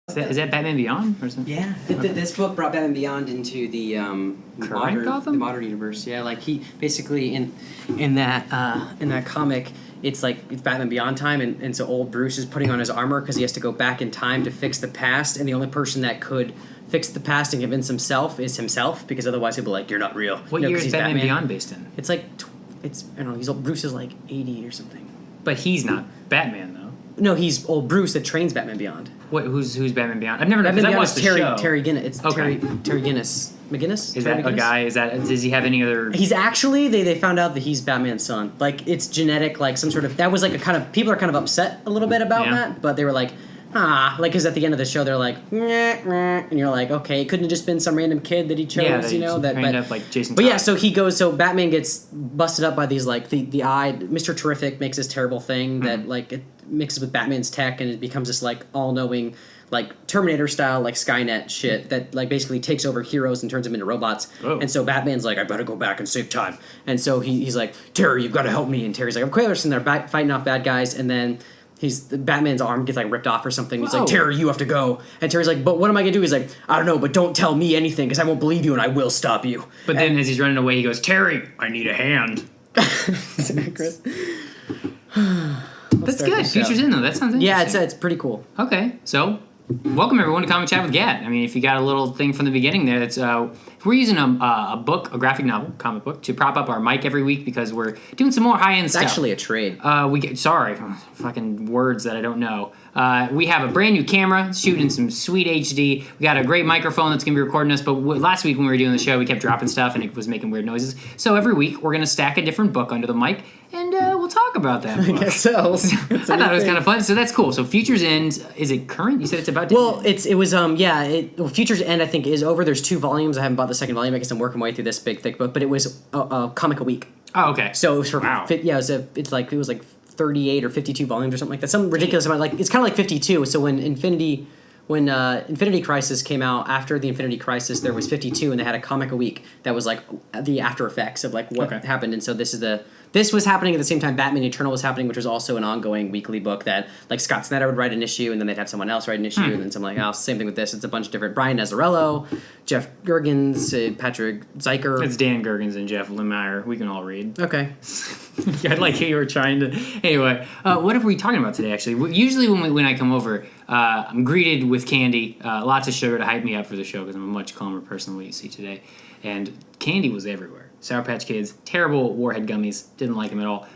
Is that Batman Beyond or something? Yeah, this book brought Batman Beyond into the modern universe. Yeah, like he basically in that comic, it's Batman Beyond time, and so old Bruce is putting on his armor because he has to go back in time to fix the past, and the only person that could fix the past and convince himself is himself, because otherwise he'll be like, "You're not real." What year is Batman Beyond based in? It's I don't know. He's old Bruce is like 80 or something. But he's not Batman though. No, he's old Bruce that trains Batman Beyond. What? Who's Batman Beyond? I've never known. Batman Beyond is the show. Terry Guinness. It's okay. Terry Guinness. McGinnis? Is that a guy? Does he have any other? He's actually they found out that he's Batman's son. Like it's genetic, like some sort of that was like a kind of people are kind of upset a little bit about that, but they were like, because at the end of the show they're like, and you're like, okay, it couldn't have just been some random kid that he chose, trained up like Jason. But yeah, so he goes. So Batman gets busted up by these like the eye. Mr. Terrific makes this terrible thing that like it mixes with Batman's tech and it becomes this like all-knowing, like Terminator style, like Skynet shit that like basically takes over heroes and turns them into robots. Oh. And so Batman's like, I better go back and save time. And so he's like, Terry, you've got to help me. And Terry's like, I'm clear. And they're fighting off bad guys. And then Batman's arm gets like ripped off or something. He's like, Terry, you have to go. And Terry's like, but what am I gonna do? He's like, I don't know, but don't tell me anything because I won't believe you and I will stop you. But then as he's running away, he goes, Terry, I need a hand. Chris. That's good. Future's in though. That sounds interesting. Yeah, it's pretty cool. Okay, so welcome everyone to Comic Chat with Gat. I mean, if you got a little thing from the beginning there, it's we're using a book, a graphic novel, comic book, to prop up our mic every week because we're doing some more high-end stuff. It's actually a trade. Fucking words that I don't know. We have a brand new camera shooting some sweet HD. We got a great microphone that's going to be recording us, but last week when we were doing the show, we kept dropping stuff and it was making weird noises. So every week, we're going to stack a different book under the mic, and we'll talk about that book. I guess so. I thought it was kind of fun, so that's cool. So Future's End, is it current? You said it's about to end. Future's End, I think, is over. There's 2 volumes. I haven't bought the second volume. I guess I'm working my way through this big, thick book, but it was a comic a week. Oh, okay. So it was for it was like 38 or 52 volumes or something like that. Some ridiculous amount. Like it's kind of like 52. So when Infinity Crisis came out, after the Infinity Crisis, there was 52, and they had a comic a week that was like the after effects of like what happened. And so this was happening at the same time Batman Eternal was happening, which was also an ongoing weekly book that like Scott Snyder would write an issue, and then they'd have someone else write an issue, and then something like, same thing with this. It's a bunch of different Brian Azzarello, Jeff Gergens, Patrick Zeicher. It's Dan Gergens and Jeff Lemire. We can all read. Okay. I like how you were trying to. Anyway, what are we talking about today? Actually, usually when I come over, I'm greeted with candy, lots of sugar to hype me up for the show because I'm a much calmer person than what you see today, and candy was everywhere. Sour Patch Kids, terrible Warhead gummies, didn't like them at all.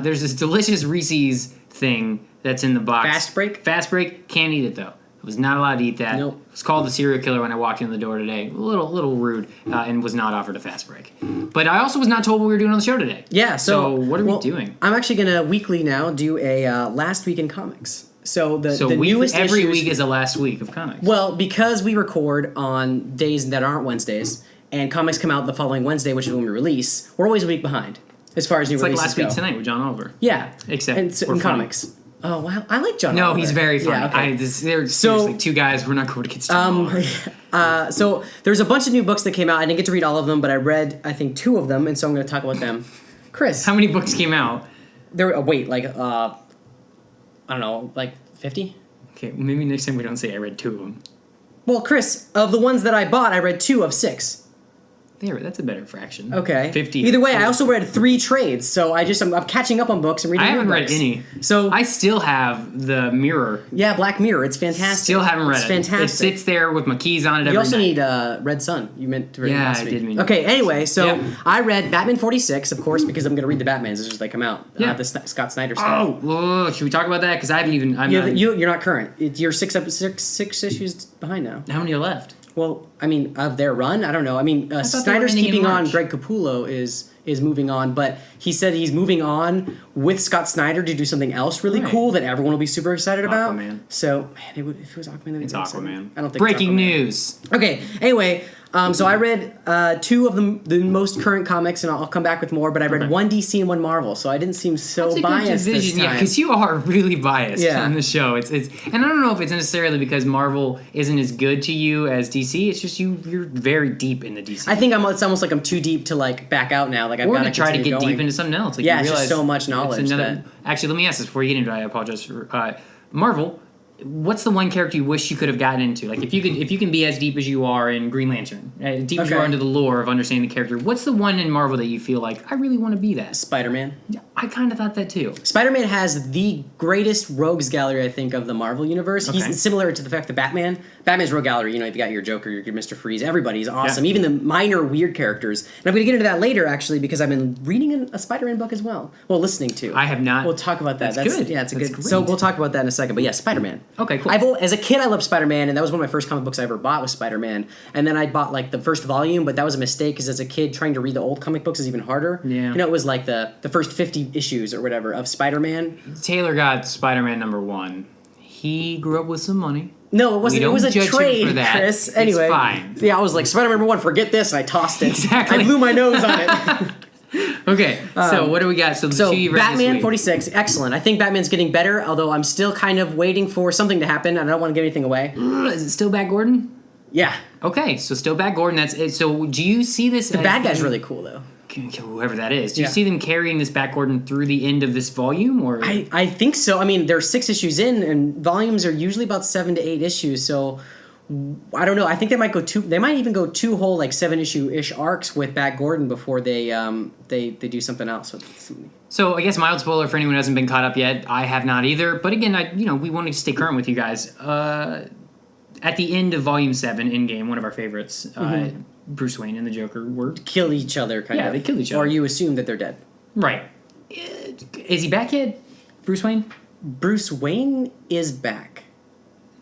There's this delicious Reese's thing that's in the box. Fast Break, can't eat it though. I was not allowed to eat that. Nope. I was called the serial killer when I walked in the door today. A little rude, and was not offered a Fast Break. But I also was not told what we were doing on the show today. Yeah, so what are we doing? I'm actually going to weekly now do a Last Week in Comics. So the newest every issues, week is a last week of comics. Well, because we record on days that aren't Wednesdays, and comics come out the following Wednesday, which is when we release, we're always a week behind as far as new releases go. It's like Last Week Tonight with John Oliver. Yeah. Except in comics. Oh, wow. I like John No, Oliver. he's very funny. Yeah, okay. They're seriously 2 guys. We're not going to get started. So there's a bunch of new books that came out. I didn't get to read all of them, but I read, I think, 2 of them, and so I'm going to talk about them. Chris. How many books came out? There. I don't know, like 50? Okay, maybe next time we don't say I read 2 of them. Well, Chris, of the ones that I bought, I read 2 of 6. There, that's a better fraction. Okay. 50. Either way, I also read 3 trades, so I'm catching up on books and reading. I haven't read any. So I still have the Mirror. Yeah, Black Mirror. It's fantastic. Still haven't read it. It's It fantastic. sits there with my keys on it every You also night. need Red Sun. You meant to read last week. I did mean. Okay, anyway, so I read Batman 46, of course, because I'm going to read the Batmans as soon as they come out. Yeah. The Scott Snyder stuff. Oh, should we talk about that? Because I haven't even. You're not current. You're 6 issues behind now. How many are left? Well, I mean, of their run, I don't know. I mean, Snyder's keeping on. Greg Capullo is moving on, but he said he's moving on with Scott Snyder to do something else really cool that everyone will be super excited about. So, man, if it was Aquaman, it's Aquaman. I don't think Breaking it's news. Okay. Anyway, so I read 2 of the most current comics, and I'll come back with more. But I read 1 DC and 1 Marvel, so I didn't seem so biased this time. Yeah, because you are really biased on the show. It's and I don't know if it's necessarily because Marvel isn't as good to you as DC. It's just you're very deep in the DC. I think it's almost like I'm too deep to like back out now. Like I've got to try to get deep into something else. Like it's just so much knowledge. Actually, let me ask this before you get into it. I apologize for Marvel. what's the one character you wish you could have gotten into? Like, if you can be as deep as you are in Green Lantern, deep as you are into the lore of understanding the character, what's the one in Marvel that you feel like, I really want to be that? Spider-Man. Yeah, I kind of thought that too. Spider-Man has the greatest rogues gallery, I think, of the Marvel universe. Okay. He's similar to the fact that Batman's rogue gallery, you've got your Joker, your Mr. Freeze, everybody's awesome. Yeah. Even the minor weird characters. And I'm going to get into that later, actually, because I've been reading a Spider-Man book as well. Well, listening to. I have not. We'll talk about that. That's good. Yeah, it's a good. Great. So we'll talk about that in a second. But yeah, Spider-Man. Okay, cool. As a kid, I loved Spider-Man, and that was one of my first comic books I ever bought was Spider-Man. And then I bought like the first volume, but that was a mistake because as a kid, trying to read the old comic books is even harder. Yeah. It was like the first 50 issues or whatever of Spider-Man. Taylor got Spider-Man #1. He grew up with some money. No, it wasn't. It was a trade, for that. Chris. Anyway, it's fine. Yeah, I was like Spider-Man #1. Forget this, and I tossed it. Exactly. I blew my nose on it. Okay, so what do we got? So Batman 46, excellent. I think Batman's getting better, although I'm still kind of waiting for something to happen. I don't want to give anything away. Is it still Bat Gordon? Yeah. Okay, so still Bat Gordon. That's it. So do you see this? The bad guy's really cool, though. Whoever that is. Do you see them carrying this Bat Gordon through the end of this volume, or? I think so. I mean, there's 6 issues in, and volumes are usually about 7 to 8 issues. So I don't know. I think they might go They might even go 2 whole 7-issue-ish arcs with Bat Gordon before they do something else with something. So I guess mild spoiler for anyone who hasn't been caught up yet. I have not either. But again, we want to stay current with you guys. At the end of Volume 7, Endgame, one of our favorites, Bruce Wayne and the Joker were... Kill each other, kind of. Yeah, they kill each other. Or you assume that they're dead. Right. Is he back yet, Bruce Wayne? Bruce Wayne is back.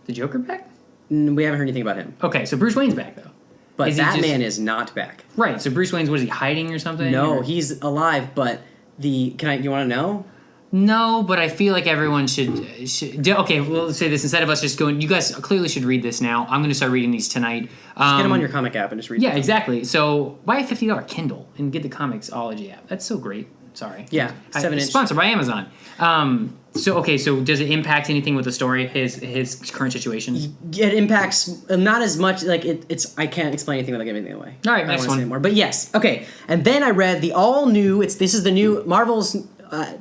The Joker back? We haven't heard anything about him. Okay, so Bruce Wayne's back, though. But Batman is not back. Right, so Bruce Wayne's, what, is he hiding or something? No, he's alive, but you want to know? No, but I feel like everyone should okay, well, let's say this. Instead of us just going, you guys clearly should read this now. I'm going to start reading these tonight. Just get them on your comic app and just read them. Yeah, exactly. So buy a $50 Kindle and get the Comicsology app. That's so great. Sorry. Yeah, 7-inch. Sponsored by Amazon. So does it impact anything with the story, his current situation? It impacts not as much. Like it's I can't explain anything without giving anything away. All right, I next don't one. say anymore. But yes, okay. And then I read the all new. This is the new Marvel's.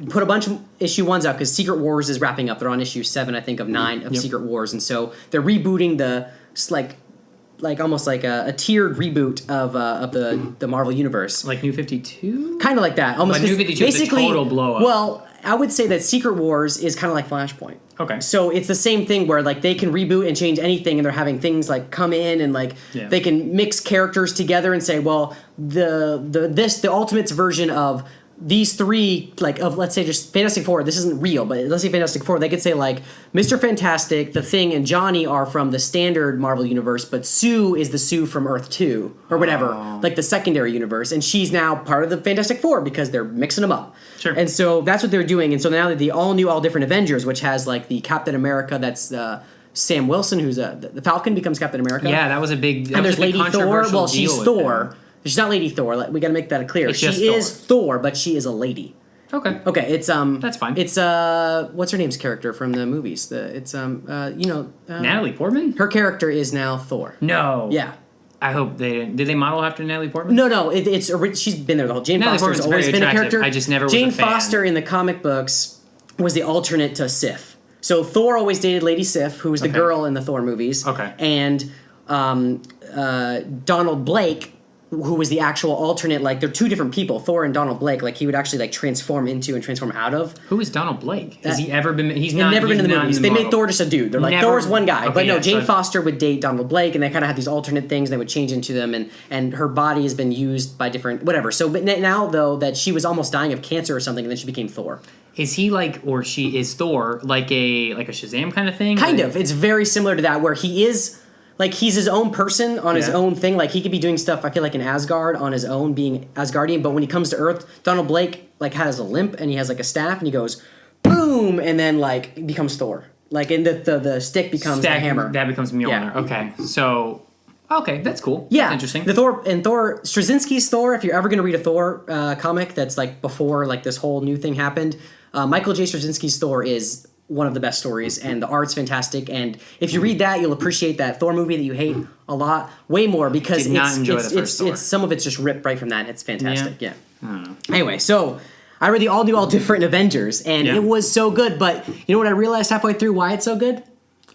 Put a bunch of issue 1s out because Secret Wars is wrapping up. They're on issue 7, I think, of 9 of Secret Wars, and so they're rebooting like almost like a tiered reboot of the Marvel universe. Like New 52? Kind of like that. Almost. But New 52 is a total blow up. Well, I would say that Secret Wars is kind of like Flashpoint. Okay. So it's the same thing where they can reboot and change anything, and they're having things come in and they can mix characters together and say, well, the Ultimates version of these 3, let's say just Fantastic Four, this isn't real, but let's say Fantastic Four, they could say Mr. Fantastic, The Thing, and Johnny are from the standard Marvel universe, but Sue is the Sue from Earth 2, or whatever, the secondary universe, and she's now part of the Fantastic Four because they're mixing them up. Sure. And so that's what they're doing, and so now the all-new, all-different Avengers, which has the Captain America, that's Sam Wilson, who's the Falcon becomes Captain America. Yeah, that was a big And there's Lady Thor, well, she's Thor. Him. She's not Lady Thor. We got to make that clear. It's she just is Thor, but she is a lady. Okay. Okay, it's That's fine. It's what's her name's character from the movies? Natalie Portman? Her character is now Thor. No. Yeah. I hope they didn't. Did they model after Natalie Portman? No. She's been there the whole. Jane Natalie Foster's Portman's always very been a attractive. character. I just never was Jane a fan. Foster in the comic books was the alternate to Sif. So Thor always dated Lady Sif, who was the girl in the Thor movies. Okay. And Donald Blake, who was the actual alternate, they're 2 different people, Thor and Donald Blake, he would actually transform into and transform out of. Who is Donald Blake? Has he ever been? He's never been in the movies. They made Thor just a dude. They're Never- Thor's one guy. Okay, but no, yeah, Jane so- Foster would date Donald Blake, and they kind of had these alternate things. They would change into them, and her body has been used by different, whatever. So, but now, though, that she was almost dying of cancer or something, and then she became Thor. Is he or she is Thor like a Shazam kind of thing? Kind of. It's very similar to that, where he is... he's his own person on his own thing. He could be doing stuff, I feel in Asgard on his own, being Asgardian. But when he comes to Earth, Donald Blake, has a limp, and he has, a staff, and he goes, boom, and then, becomes Thor. And the stick becomes the hammer. That becomes Mjolnir. Yeah. Okay. So, okay, that's cool. Yeah. That's interesting. The Thor, Straczynski's Thor, if you're ever going to read a Thor comic that's, before, this whole new thing happened, Michael J. Straczynski's Thor is one of the best stories, and the art's fantastic. And if you read that, you'll appreciate that Thor movie that you hate a lot, way more, because Did not enjoy the first Thor. it's some of it's just ripped right from that. It's fantastic. Yeah. I don't know. Anyway, so I read the all new, all different Avengers, and Yeah. it was so good. But you know what I realized halfway through why it's so good?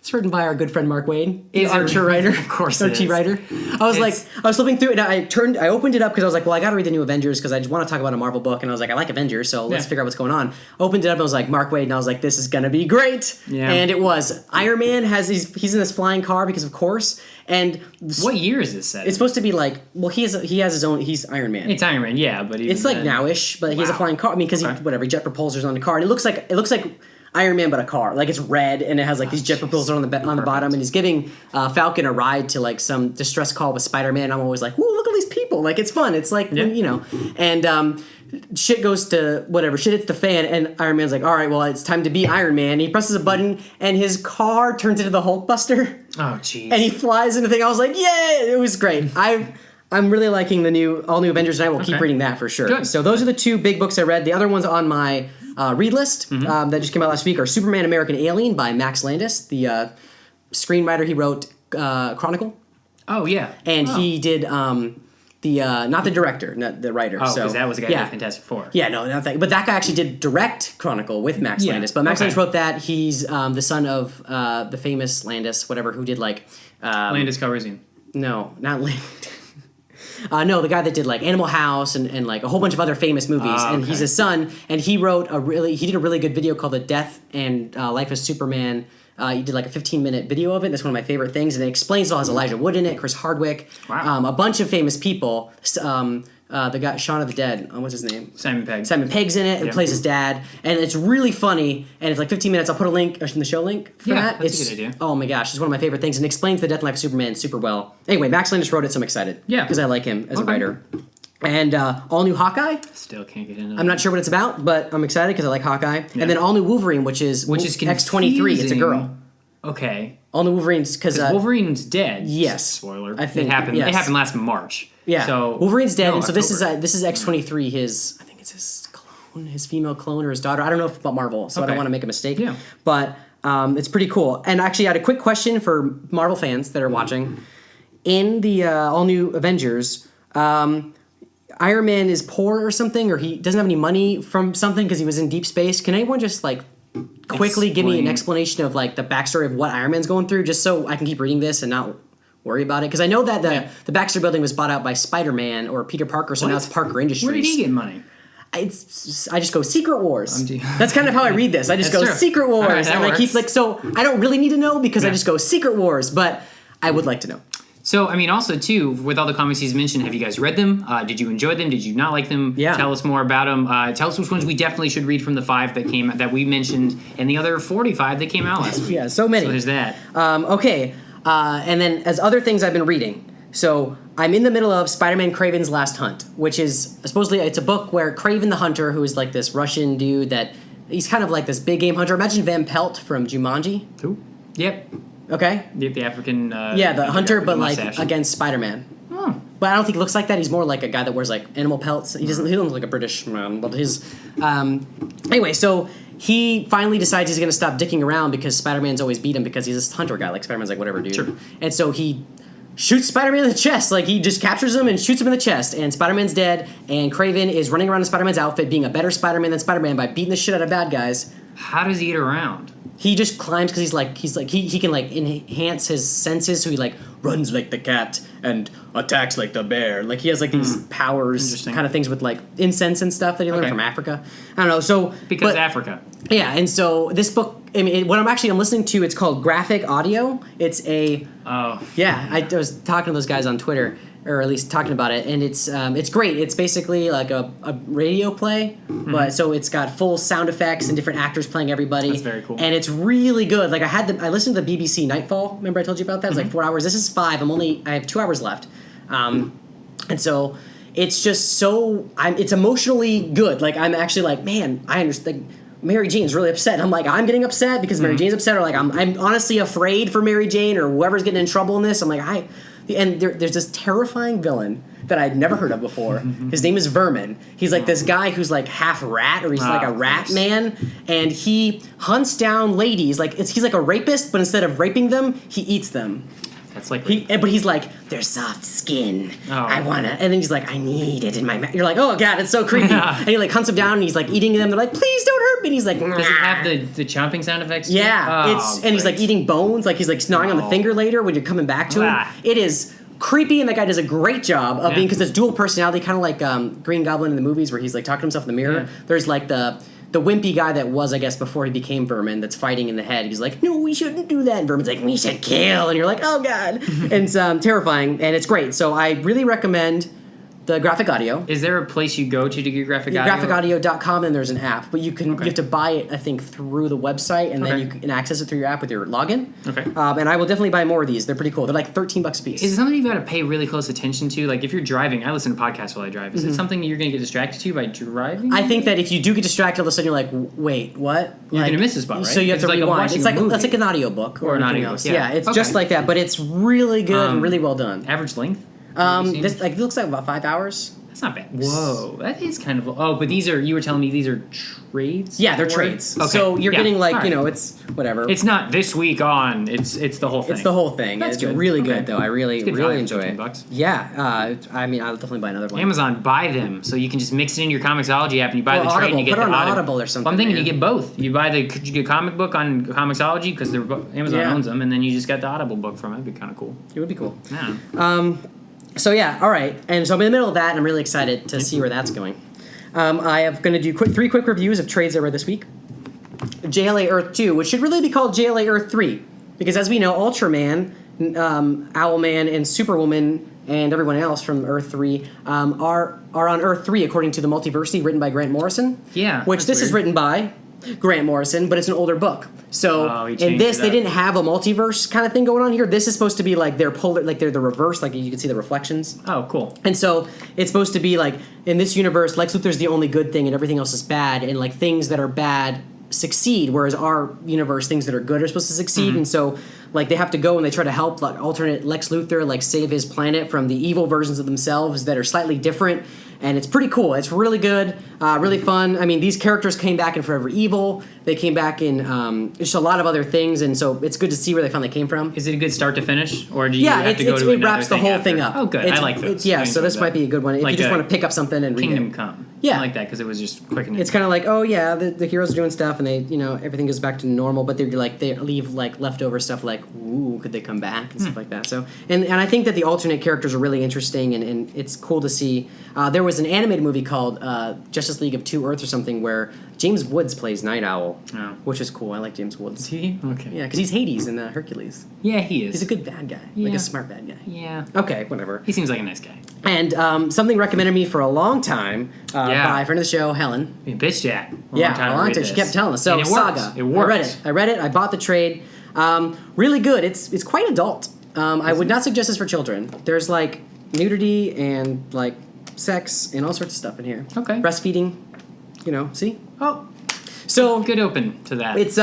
It's written by our good friend Mark Wade, Is it? Archer writer, Of course it Archie is. writer. I was flipping through it, and I opened it up because I was like, well, I got to read the new Avengers because I just want to talk about a Marvel book, and I was like, I like Avengers, so let's figure out what's going on. Opened it up, and I was like, Mark Wade, and I was like, this is gonna be great, and it was. Iron Man he's in this flying car because of course, and What year is this set? it's supposed to be like, well, he has his own. He's Iron Man. It's Iron Man, yeah, but It's like nowish, but he has a flying car. I mean, because he jet propulsors on the car, and it looks like Iron Man, but a car. Like it's red, and it has like these jet propulsors on the bottom, and he's giving Falcon a ride to like some distress call with Spider-Man. I'm always like, "Ooh, look at these people!" Like it's fun. It's like and shit goes to whatever. Shit hits the fan, and Iron Man's like, "All right, well, it's time to be Iron Man." And he presses a button, and his car turns into the Hulkbuster. Oh, jeez. And he flies into the thing. I was like, "Yay!" It was great. I'm really liking the all new Avengers, and I will keep reading that for sure. Good. So those are the two big books I read. The other ones on my read list that just came out last week are Superman American Alien by Max Landis, the screenwriter. He wrote Chronicle. Oh, yeah. And he did not the director, not the writer. Oh, so because that was the guy who did Fantastic Four. Yeah, no, not that. But that guy actually did direct Chronicle with Max Landis. But Max Landis wrote that. He's the son of the famous Landis, whatever, who did like Landis Calrissian. No, not Landis. No, the guy that did like Animal House and like a whole bunch of other famous movies, and he's his son. And he did a really good video called "The Death and Life of Superman." He did like a 15-minute video of it. That's one of my favorite things, and it explains it all. It has Elijah Wood in it, Chris Hardwick, a bunch of famous people. The guy Shaun of the Dead, what's his name? Simon Pegg. Simon Pegg's in it and plays his dad, and it's really funny. And it's like 15 minutes. I'll put a link in the show link for that. That's a good idea. Oh my gosh, it's one of my favorite things, and explains the death and life of Superman super well. Anyway, Max Landis wrote it, so I'm excited. Yeah, because I like him as a writer. And all new Hawkeye. Still can't get into. I'm not sure what it's about, but I'm excited because I like Hawkeye. Yeah. And then all new Wolverine, which is X-23. It's a girl. Okay. All new Wolverine's because Wolverine's dead. Yes, spoiler. I think it happened. Yes. It happened last March. Yeah. So Wolverine's dead, and so October. this is X-23. I think it's his clone, his female clone, or his daughter. I don't know about Marvel, so I don't want to make a mistake. Yeah. But it's pretty cool. And actually, I had a quick question for Marvel fans that are watching. In the all new Avengers, Iron Man is poor or something, or he doesn't have any money from something because he was in deep space. Can anyone just like quickly give me an explanation of like the backstory of what Iron Man's going through, just so I can keep reading this and not worry about it? Because I know that the Baxter Building was bought out by Spider-Man or Peter Parker, so now it's Parker Industries. Where did he get money? I just go Secret Wars. That's kind of how I read this. I just go true. Secret Wars, Right, and I keep like, so I don't really need to know because I just go Secret Wars, but I would like to know. So, I mean, also, too, with all the comics he's mentioned, have you guys read them? Did you enjoy them? Did you not like them? Yeah. Tell us more about them. Tell us which ones we definitely should read from the 5 that we mentioned, and the other 45 that came out last week. Yeah, so many. So there's that. Okay, and then as other things I've been reading. So I'm in the middle of Spider-Man Kraven's Last Hunt, which is supposedly, it's a book where Kraven the Hunter, who is like this Russian dude that, he's kind of like this big game hunter. Imagine Van Pelt from Jumanji. Who? Yep. Okay. The African. The hunter, but like mustache. against Spider-Man. Oh. But I don't think he looks like that. He's more like a guy that wears like animal pelts. He doesn't look like a British man. But his anyway, so he finally decides he's going to stop dicking around because Spider-Man's always beat him because he's this hunter guy. Like Spider-Man's like whatever, dude. Sure. And so he shoots Spider-Man in the chest. Like he just captures him and shoots him in the chest. And Spider-Man's dead. And Kraven is running around in Spider-Man's outfit, being a better Spider-Man than Spider-Man by beating the shit out of bad guys. How does he get around? He just climbs because he can like enhance his senses, so he like runs like the cat and attacks like the bear. Like he has like these powers, kind of things with like incense and stuff that he learned from Africa. I don't know. So because Africa. Yeah, and so this book, I mean, what I'm listening to, it's called GraphicAudio. It's a I was talking to those guys on Twitter, or at least talking about it, and it's great. It's basically like a radio play, but so it's got full sound effects and different actors playing everybody. That's very cool. And it's really good. Like I listened to the BBC Nightfall. Remember I told you about that? It was like 4 hours. This is 5. I have 2 hours left, and so it's just it's emotionally good. Like I'm actually like, man, I understand. Like, Mary Jane's really upset. I'm like, I'm getting upset because Mary Jane's upset, or like I'm honestly afraid for Mary Jane or whoever's getting in trouble in this. I'm like, there's this terrifying villain that I'd never heard of before. His name is Vermin. He's like this guy who's like half rat, or he's like a rat man, and he hunts down ladies. Like he's like a rapist, but instead of raping them, he eats them. That's like but he's like, they're soft skin. Oh. I wanna, and then he's like, I need it in my mouth. You're like, oh god, it's so creepy. And he like hunts him down and he's like eating them. They're like, please don't hurt me. And he's like, does it have the chomping sound effects? yeah, Oh, and he's like eating bones. Like he's like gnawing on the finger later when you're coming back to him. It is creepy, and that guy does a great job of being, because there's dual personality, kind of like Green Goblin in the movies where he's like talking to himself in the mirror. There's like the wimpy guy that was, I guess, before he became Vermin, that's fighting in the head. He's like, no, we shouldn't do that. And Vermin's like, we should kill. And you're like, oh, God. And it's terrifying, and it's great. So I really recommend the graphic audio. Is there a place you go to get graphic audio? GraphicAudio.com, and there's an app. But you have to buy it, I think, through the website, and then you can access it through your app with your login. Okay. And I will definitely buy more of these. They're pretty cool. They're like $13 a piece. Is it something you've got to pay really close attention to? Like, if you're driving, I listen to podcasts while I drive. Is it something you're going to get distracted to by driving? I think that if you do get distracted, all of a sudden you're like, wait, what? You're going to miss this spot, right? So you have to like rewind. It's like that's like an audiobook or an anything audiobook. else. Yeah, It's just like that, but it's really good and really well done. Average length? This it looks like about 5 hours. That's not bad. Whoa, that is kind of... Oh, but you were telling me these are trades? Yeah, they're trades. Okay. So you're getting like, right. it's whatever. It's not this week on. It's the whole thing. It's the whole thing. That's it's good. really Okay. good, though. I really value, enjoy it. $15. Yeah, I mean, I'll definitely buy another one. Amazon, buy them so you can just mix it in your Comixology app and you buy the trade and you get Put the on Audible or something. Well, I'm thinking man. you get both. You get comic book on Comixology because Amazon owns them, and then you just got the Audible book from it. It'd be kind of cool. It would be cool. Yeah. So yeah, all right. And so I'm in the middle of that, and I'm really excited to see where that's going. I am going to do three quick reviews of trades I read this week. JLA Earth 2, which should really be called JLA Earth 3, because as we know, Ultraman, Owlman, and Superwoman, and everyone else from Earth 3 are on Earth 3 according to the Multiversity, written by Grant Morrison. Yeah. Which this is written by Grant Morrison, but it's an older book. So in this, they didn't have a multiverse kind of thing going on here. This is supposed to be like they're the reverse, like you can see the reflections. Oh, cool. And so it's supposed to be like, in this universe, Lex Luthor's the only good thing and everything else is bad, and like things that are bad succeed, whereas our universe, things that are good are supposed to succeed. And so like they have to go and they try to help like alternate Lex Luthor like save his planet from the evil versions of themselves that are slightly different. And it's pretty cool. It's really good, really fun. I mean, these characters came back in Forever Evil. They came back in just a lot of other things, and so it's good to see where they finally came from. Is it a good start to finish, or do you have to go to it another wraps the whole after? thing up. Oh, good. I like those. Yeah, so this might be a good one if Like you just want to pick up something and read Kingdom it. Come. Yeah. I like that because it was just quick and It's kind of like, oh yeah, the heroes are doing stuff, and they, everything goes back to normal, but they leave like leftover stuff, like, ooh, could they come back and stuff like that. So, and I think that the alternate characters are really interesting, and it's cool to see. There was an animated movie called Justice League of Two Earths or something where James Woods plays Night Owl, which is cool. I like James Woods. Okay. Yeah, because he's Hades in Hercules. Yeah, he is. He's a good bad guy, like a smart bad guy. Yeah. Okay, whatever. He seems like a nice guy. And something recommended me for a long time by a friend of the show, Helen. Bitch Jack. A long time. She kept telling us. So and it Saga. Works. It works. I read it. I bought the trade. Really good. It's quite adult. I would not suggest this for children. There's like nudity and like sex and all sorts of stuff in here. Okay. Breastfeeding. See? Oh. So good open to that. It's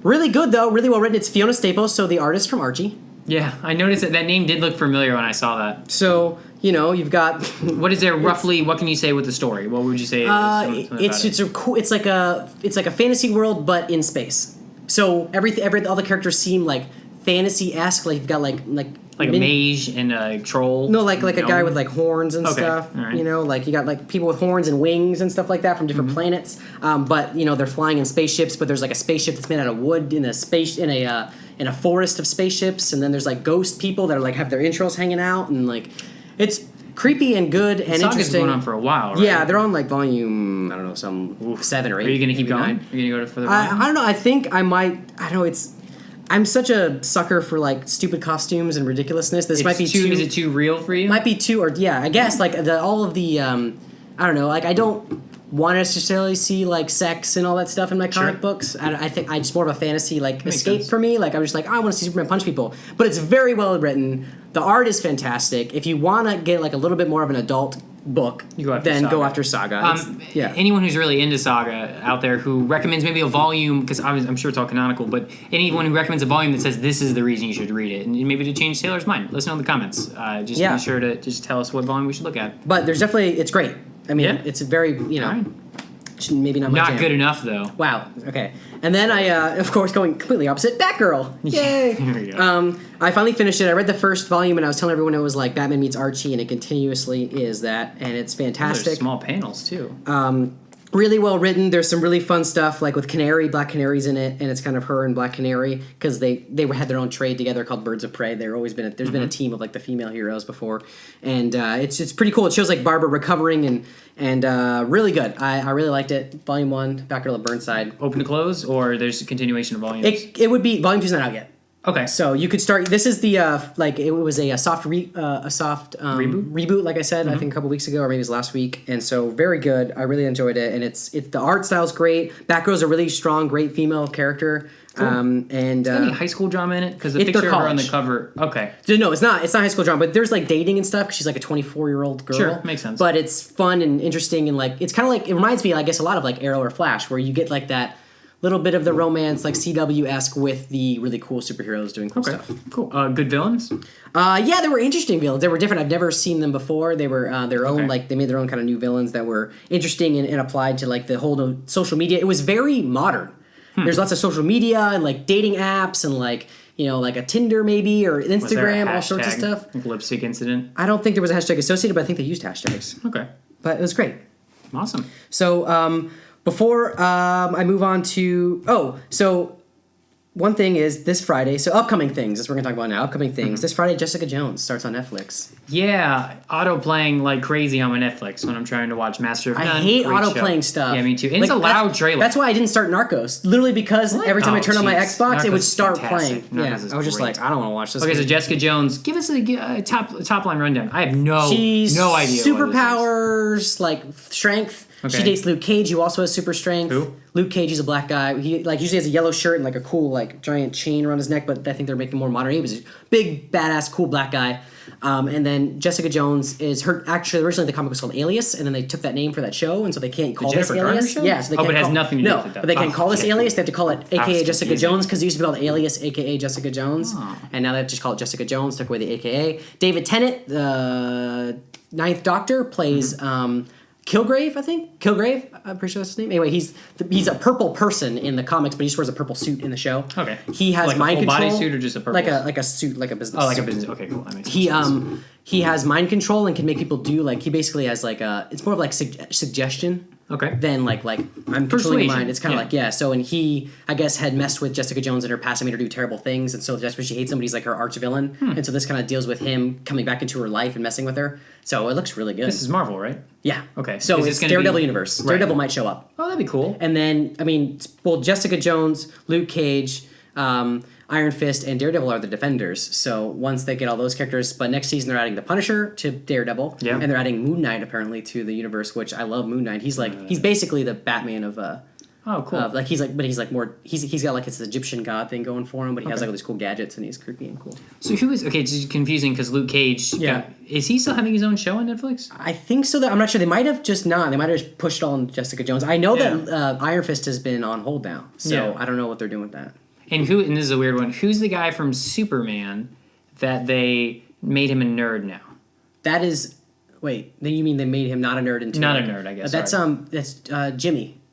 really good though. Really well written. It's Fiona Staples, so the artist from Archie. Yeah, I noticed that name did look familiar when I saw that. So you've got. What is there roughly? What can you say with the story? What would you say? It's like a fantasy world, but in space. So all the characters seem like fantasy-esque. Like you've got like a mage and a troll. No, like a guy with like horns and stuff. All right. Like you got like people with horns and wings and stuff like that from different planets. But they're flying in spaceships. But there's like a spaceship that's made out of wood in a forest of spaceships. And then there's like ghost people that are like have their intros hanging out, and like it's creepy and good and Saga's interesting. Going on for a while, right? Yeah, they're on like volume 7 or 8. Are you gonna keep going? 9. Are you gonna go to further? I don't know. I think I might. I don't know. I'm such a sucker for like stupid costumes and ridiculousness. This might be too. Is it too real for you? Might be too, or yeah, I guess like all of the. I don't know. Like I don't want to necessarily see like sex and all that stuff in my comic books. I think I just more of a fantasy like escape for me. Like I'm just like I want to see Superman punch people, but it's very well written. The art is fantastic. If you want to get like a little bit more of an adult book, go after Saga. Anyone who's really into Saga out there who recommends maybe a volume, because I'm sure it's all canonical, but anyone who recommends a volume that says this is the reason you should read it, and maybe to change Taylor's mind, let us know in the comments. Be sure to just tell us what volume we should look at. But there's definitely, it's great. I mean, it's a very, Right. maybe not my Not jam. good enough though. Wow. Okay. And then I, of course, going completely opposite, Batgirl. Yay! There we go. I finally finished it. I read the first volume, and I was telling everyone it was like Batman meets Archie, and it continuously is that, and it's fantastic. There's small panels too. Really well written. There's some really fun stuff, like with Canary. Black Canary's in it, and it's kind of her and Black Canary because they had their own trade together called Birds of Prey. There's been a team of like the female heroes before, and it's pretty cool. It shows like Barbara recovering and really good. I really liked it. Volume 1, Batgirl at Burnside. Open to close, or there's a continuation of volumes? It would be Volume 2's not out yet. Okay. So you could start. This is the it was a soft reboot, like I said, I think a couple weeks ago, or maybe it was last week. And so very good. I really enjoyed it, and it's the art style's great. Batgirl's a really strong, great female character. Cool. And is there any high school drama in it? Because the It's picture their of her on the college. cover. Okay. No, it's not high school drama, but there's like dating and stuff. 'Cause she's like a 24-year-old girl. Sure, makes sense. But it's fun and interesting, and like it's kind of like it reminds me, I guess, a lot of like Arrow or Flash, where you get like that little bit of the romance, like CW-esque, with the really cool superheroes doing cool stuff. Cool. Good villains? Yeah, they were interesting villains. They were different. I've never seen them before. They were their own, like they made their own kind of new villains that were interesting and applied to like the whole social media. It was very modern. There's lots of social media and like dating apps and like, you know, like a Tinder maybe or Was there a Instagram, all sorts of hashtag, stuff. like lipstick incident? I don't think there was a hashtag associated, but I think they used hashtags. Okay. But it was great. Awesome. So before I move on to one thing is this Friday. So upcoming things. That's what we're gonna talk about now. Upcoming things. This Friday, Jessica Jones starts on Netflix. Yeah, auto playing like crazy on my Netflix when I'm trying to watch Master of None. I hate Great auto show. playing stuff. Yeah, me too. And it's a loud trailer. That's why I didn't start Narcos. Literally because every time I turned on my jeez. Xbox, it would Narcos is start fantastic. playing. Narcos is I was just great. like, I don't want to watch this. Okay, so Jessica Jones, give us a top line rundown. I have no idea. Superpowers, like strength. Okay. She dates Luke Cage, who also has super strength. Who? Luke Cage, he's a black guy. He like usually has a yellow shirt and like a cool like giant chain around his neck, but I think they're making him more modern. He was a big, badass, cool black guy. And then Jessica Jones is her. Actually, originally the comic was called Alias, and then they took that name for that show, and so they can't call this Jennifer Garner Alias. show? Yeah, so they can't but it has call, nothing to do no, with that. but they can't call this yeah. Alias. They have to call it AKA That's Jessica confusing. Jones because it used to be called Alias, AKA Jessica Jones, and now they have to just call it Jessica Jones. Took away the AKA. David Tennant, the Ninth Doctor, plays. Kilgrave, I think. Kilgrave, I'm pretty sure that's his name. Anyway, he's a purple person in the comics, but he just wears a purple suit in the show. Okay. He has Like a mind full control. bodysuit or just a purple like a suit, like a business. Oh, like a suit. business. Okay, cool. That makes sense. He has mind control and can make people do like he basically has like a. It's more of like suggestion. Okay. Than like I'm controlling Persuasion. your mind. It's kind of like So and he I guess had messed with Jessica Jones in her past and made her do terrible things, and so that's why she hates him. But he's like her arch villain, and so this kind of deals with him coming back into her life and messing with her. So it looks really good. This is Marvel, right? Yeah. Okay. So Is this it's gonna Daredevil be- universe. Right. Daredevil might show up. Oh, that'd be cool. And then, I mean, well, Jessica Jones, Luke Cage, Iron Fist, and Daredevil are the Defenders. So once they get all those characters, but next season they're adding the Punisher to Daredevil. Yeah. And they're adding Moon Knight apparently to the universe, which I love Moon Knight. He's like, he's basically the Batman of, Oh, cool. he's got like his Egyptian god thing going for him, but he has like all these cool gadgets and he's creepy and cool. So who is it's confusing because Luke Cage? Yeah. Is he still having his own show on Netflix? I think so. I'm not sure. They might have just not. They might have just pushed it all on Jessica Jones. I know Yeah. that Iron Fist has been on hold now, so Yeah. I don't know what they're doing with that. And this is a weird one. Who's the guy from Superman that they made him a nerd now? That is, wait. Then you mean they made him not a nerd until Not a nerd, I guess, That's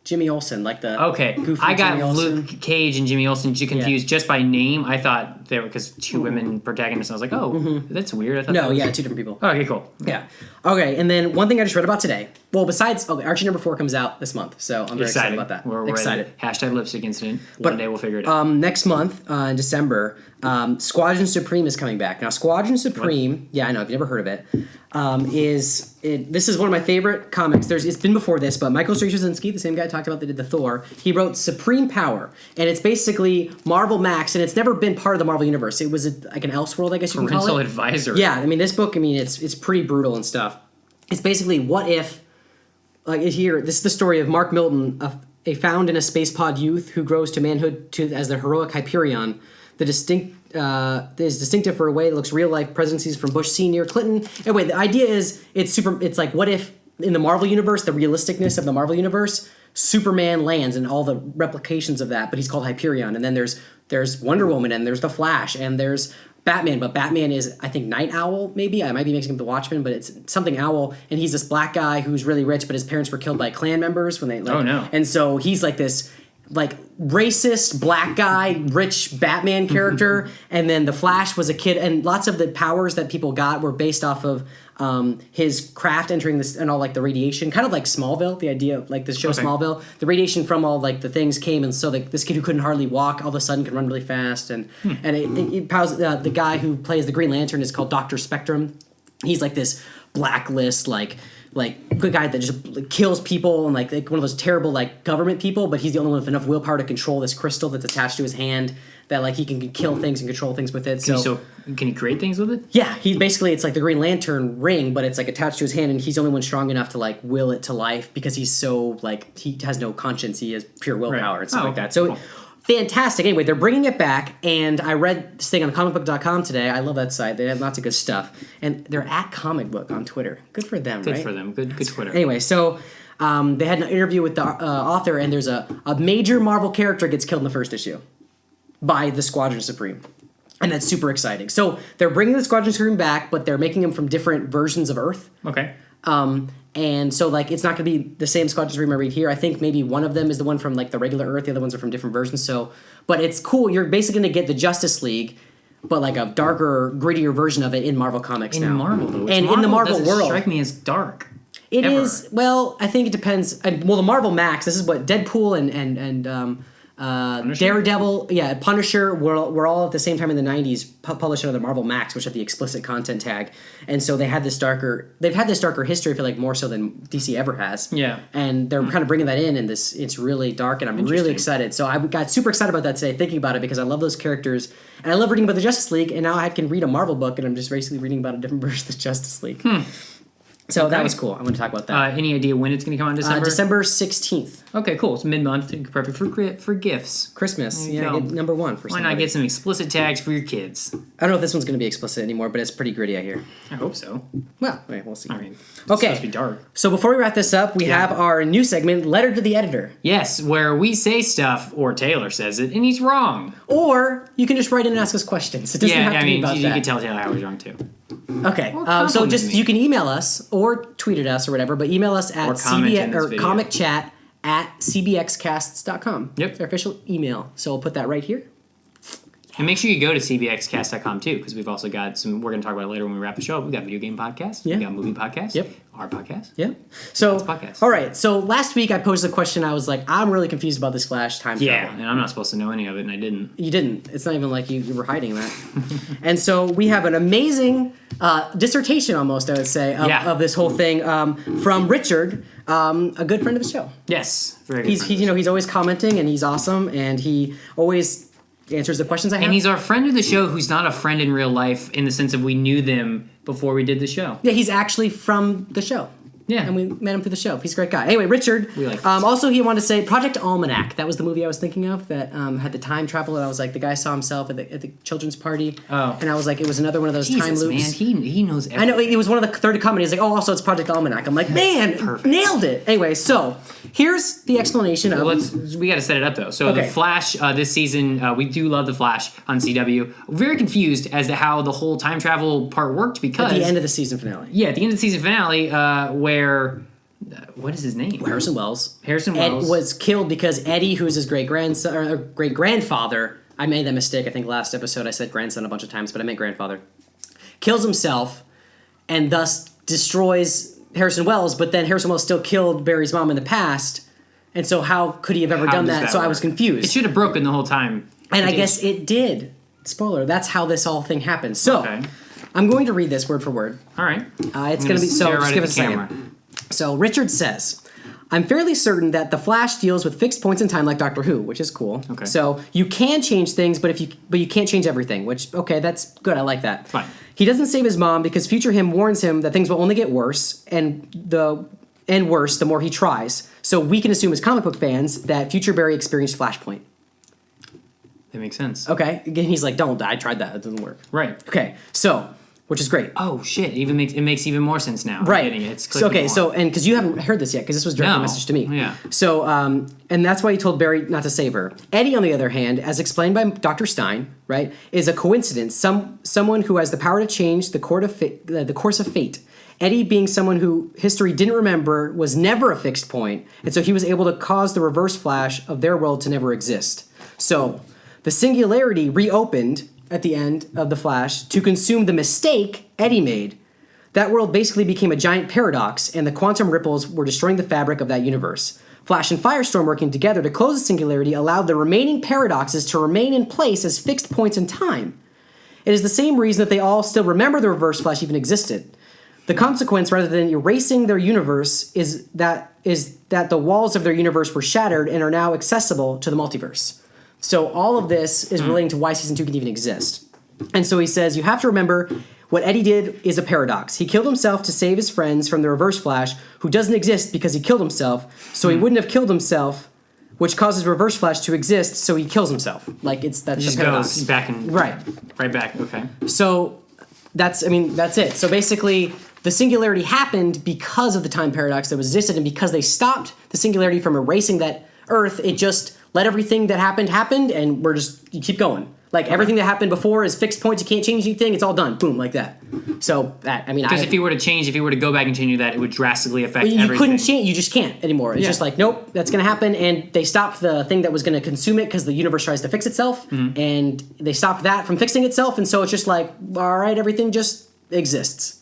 Jimmy Olsen, like the Okay, goofy I got Jimmy Olsen. Luke Cage and Jimmy Olsen confused just by name. I thought they were because two women protagonists. I was like, oh, that's weird. I thought No, that was- yeah, two different people. Okay, cool. Yeah. Okay, and then one thing I just read about today. Well, besides, Archie #4 comes out this month, so I'm very excited about that. We're excited. Ready. Hashtag lipstick incident. One day we'll figure it out. Next month, in December, Squadron Supreme is coming back. Now, Squadron Supreme, yeah, I know, if you've never heard of it, this is one of my favorite comics. It's been before this, but Michael Straczynski, the same guy I talked about that did the Thor, he wrote Supreme Power, and it's basically Marvel Max, and it's never been part of the Marvel Universe. It was like an Elseworld, I guess you can call Parental it. advisor. Yeah, I mean, this book, it's pretty brutal and stuff. It's basically what if, like here, this is the story of Mark Milton, a found in a space pod youth who grows to manhood as the heroic Hyperion. Is distinctive for a way that looks real life presidencies from Bush Senior, Clinton. Anyway, the idea is it's like what if in the Marvel universe, the realisticness of the Marvel universe, Superman lands and all the replications of that, but he's called Hyperion. And then there's Wonder Woman and there's the Flash and there's Batman, but Batman is, I think, Night Owl, maybe. I might be mixing up the Watchmen, but it's something Owl, and he's this black guy who's really rich, but his parents were killed by Klan members when they, like... Oh, no. And so he's like this, like, racist, black guy, rich Batman character, and then the Flash was a kid, and lots of the powers that people got were based off of his craft entering this, and all, like, the radiation, kind of like Smallville, the idea of, like, this show Smallville. The radiation from all, like, the things came, and so, like, this kid who couldn't hardly walk all of a sudden could run really fast, and it powers, the guy who plays the Green Lantern is called Dr. Spectrum. He's, like, this blacklist, like good guy that just kills people, and like one of those terrible, like, government people, but he's the only one with enough willpower to control this crystal that's attached to his hand, that, like, he can kill things and control things with it. Can he create things with it? Yeah, he basically, it's like the Green Lantern ring, but it's, like, attached to his hand, and he's the only one strong enough to, like, will it to life, because he's so, like, he has no conscience, he has pure willpower and stuff like that. So, cool. Fantastic. Anyway, they're bringing it back, and I read this thing on comicbook.com today. I love that site. They have lots of good stuff. And they're at Comic Book on Twitter. Good for them, right? Good for them. Good Twitter. Anyway, so they had an interview with the author, and there's a major Marvel character gets killed in the first issue by the Squadron Supreme. And that's super exciting. So they're bringing the Squadron Supreme back, but they're making them from different versions of Earth. Okay. And so, like, it's not going to be the same Squadron Supreme I read here. I think maybe one of them is the one from, like, the regular Earth. The other ones are from different versions. So, but it's cool. You're basically going to get the Justice League, but, like, a darker, grittier version of it in Marvel Comics now. In Marvel, though. And in the Marvel doesn't world. Strike me as dark. It is. Well, I think it depends. Well, the Marvel Max. This is what Deadpool and Daredevil, Punisher were all at the same time in the 90s published under the Marvel Max, which had the explicit content tag. And so they've had this darker history, I feel like, more so than DC ever has. Yeah. And they're kind of bringing that in, and it's really dark, and I'm really excited. So I got super excited about that today, thinking about it, because I love those characters, and I love reading about the Justice League, and now I can read a Marvel book, and I'm just basically reading about a different version of the Justice League. So that was cool. I want to talk about that. Any idea when it's going to come out in December? December 16th. Okay, cool. It's mid-month. Perfect for gifts. Christmas. Yeah, get number one for somebody. Why not get some explicit tags for your kids? I don't know if this one's going to be explicit anymore, but it's pretty gritty, I hear. I hope so. Well, we'll see. I mean, it's okay. supposed to be dark. So before we wrap this up, we have our new segment, Letter to the Editor. Yes, where we say stuff, or Taylor says it, and he's wrong. Or you can just write in and ask us questions. It doesn't have to be about that. You can tell Taylor I was wrong, too. Okay, so just you can email us or tweet at us or whatever, but email us at comicchat@cbxcasts.com. Yep. It's our official email. So we'll put that right here. And make sure you go to cbxcast.com too, because we've also got some, we're going to talk about it later when we wrap the show up. We've got video game podcasts. Yeah. We've got movie podcasts. Yep. Our podcast. Yeah. So, podcast. All right. So last week I posed a question. I was like, I'm really confused about this Flash time travel. Yeah, and I'm not supposed to know any of it, and I didn't. You didn't. It's not even like you were hiding that. And so we have an amazing dissertation, almost, I would say, of this whole thing from Richard, a good friend of the show. Yes. Very good. He's always commenting, and he's awesome, and he always answers the questions I have. And he's our friend of the show who's not a friend in real life in the sense of we knew them before we did the show. Yeah, he's actually from the show. Yeah. And we met him through the show. He's a great guy. Anyway, Richard, we like also he wanted to say Project Almanac. That was the movie I was thinking of that had the time travel, and I was like, the guy saw himself at the children's party. Oh. And I was like, it was another one of those time loops. Man, he knows everything. I know, it was one of the 30 comedies. Like, also it's Project Almanac. I'm like, man, nailed it. Anyway, so here's the explanation of... we got to set it up, though. So The Flash, this season, we do love The Flash on CW. Very confused as to how the whole time travel part worked, because... At the end of the season finale. Yeah, at the end of the season finale, where... what is his name? Harrison Wells. Ed was killed because Eddie, who's his great-grandson, or great-grandfather... I made that mistake, I think, last episode. I said grandson a bunch of times, but I meant grandfather. Kills himself, and thus destroys Harrison Wells, but then Harrison Wells still killed Barry's mom in the past, and so how could he have ever done that? So I was confused. It should have broken the whole time. And I guess it did. Spoiler, that's how this whole thing happened. So, I'm going to read this word for word. All right. It's going to be... So, just give us a second. So, Richard says... I'm fairly certain that the Flash deals with fixed points in time like Doctor Who, which is cool. Okay. So you can change things, but you can't change everything, which, okay, that's good. I like that. Fine. He doesn't save his mom because future him warns him that things will only get worse and worse the more he tries. So we can assume as comic book fans that future Barry experienced Flashpoint. That makes sense. Okay. Again, he's like, don't, I tried that. It doesn't work. Right. Okay. So... which is great. Oh shit! It makes even more sense now. Right. It's so and because you haven't heard this yet, because this was directly messaged to me. Yeah. So and that's why he told Barry not to save her. Eddie, on the other hand, as explained by Dr. Stein, right, is a coincidence. Someone who has the power to change the course of fate. Eddie, being someone who history didn't remember, was never a fixed point, and so he was able to cause the reverse flash of their world to never exist. So, the singularity reopened at the end of the flash to consume the mistake Eddie made. That world basically became a giant paradox, and the quantum ripples were destroying the fabric of that universe. Flash and Firestorm working together to close the singularity allowed the remaining paradoxes to remain in place as fixed points in time. It is the same reason that they all still remember the reverse flash even existed. The consequence, rather than erasing their universe, is that the walls of their universe were shattered and are now accessible to the multiverse. So all of this is relating to why Season 2 can even exist. And so he says, you have to remember, what Eddie did is a paradox. He killed himself to save his friends from the reverse flash, who doesn't exist because he killed himself, so he wouldn't have killed himself, which causes reverse flash to exist, so he kills himself. Like, that's just the paradox. goes back and... Right back, okay. So that's it. So basically, the singularity happened because of the time paradox that was existed, and because they stopped the singularity from erasing that Earth, it just let everything that happened, and you keep going. Like, everything that happened before is fixed points, you can't change anything, it's all done. Boom, like that. So, Because if you were to go back and change that, it would drastically affect everything. You couldn't change, you just can't anymore. It's just like, nope, that's going to happen, and they stopped the thing that was going to consume it because the universe tries to fix itself, and they stopped that from fixing itself, and so it's just like, all right, everything just exists.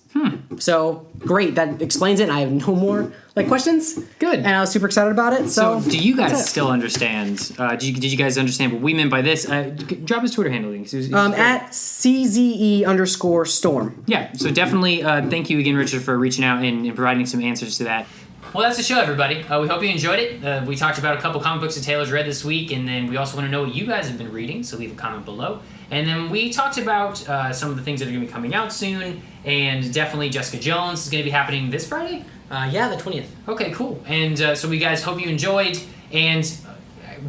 So, great, that explains it, and I have no more questions. Good. And I was super excited about it. So do you guys still understand? Did you guys understand what we meant by this? Drop his Twitter handle. At CZE_storm. Yeah, so definitely thank you again, Richard, for reaching out and providing some answers to that. Well, that's the show, everybody. We hope you enjoyed it. We talked about a couple comic books that Taylor's read this week, and then we also want to know what you guys have been reading, so leave a comment below. And then we talked about some of the things that are going to be coming out soon, and definitely Jessica Jones is going to be happening this Friday? Yeah, the 20th. Okay, cool. And so we guys hope you enjoyed, and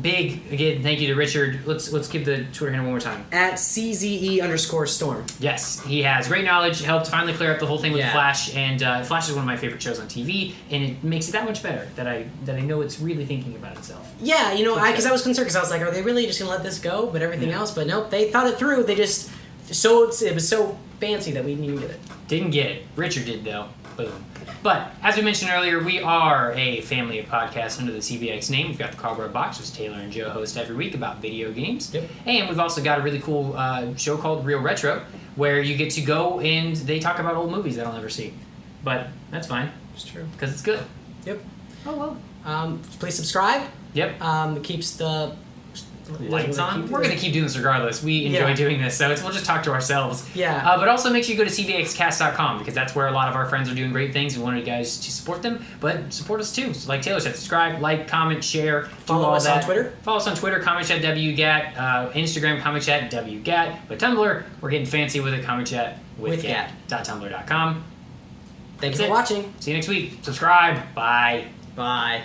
big, again, thank you to Richard. Let's give the Twitter handle one more time. At CZE_storm. Yes, he has great knowledge, helped finally clear up the whole thing with Flash, and Flash is one of my favorite shows on TV, and it makes it that much better that I know it's really thinking about itself. Yeah, because I was concerned, because I was like, are they really just going to let this go? But everything else, but nope, they thought it through. They just, it was so fancy that we didn't even get it. Didn't get it. Richard did, though. Boom. But, as we mentioned earlier, we are a family of podcasts under the CBX name. We've got the Cardboard Box, which Taylor and Joe host every week about video games. Yep. And we've also got a really cool show called Real Retro, where you get to go and they talk about old movies that I'll never see. But that's fine. It's true. Because it's good. Yep. Oh, well. Please subscribe. Yep. It keeps the lights on. We're going to keep doing this regardless. We enjoy doing this, so we'll just talk to ourselves. Yeah. But also make sure you go to cbxcast.com, because that's where a lot of our friends are doing great things. We wanted you guys to support them, but support us too. So like Taylor said, subscribe, like, comment, share, follow us on Twitter. Follow us on Twitter, comicchat.wgat, Instagram, comicchat.wgat, but Tumblr, we're getting fancy with it, comicchat.tumblr.com. Thanks for watching. See you next week. Subscribe. Bye. Bye.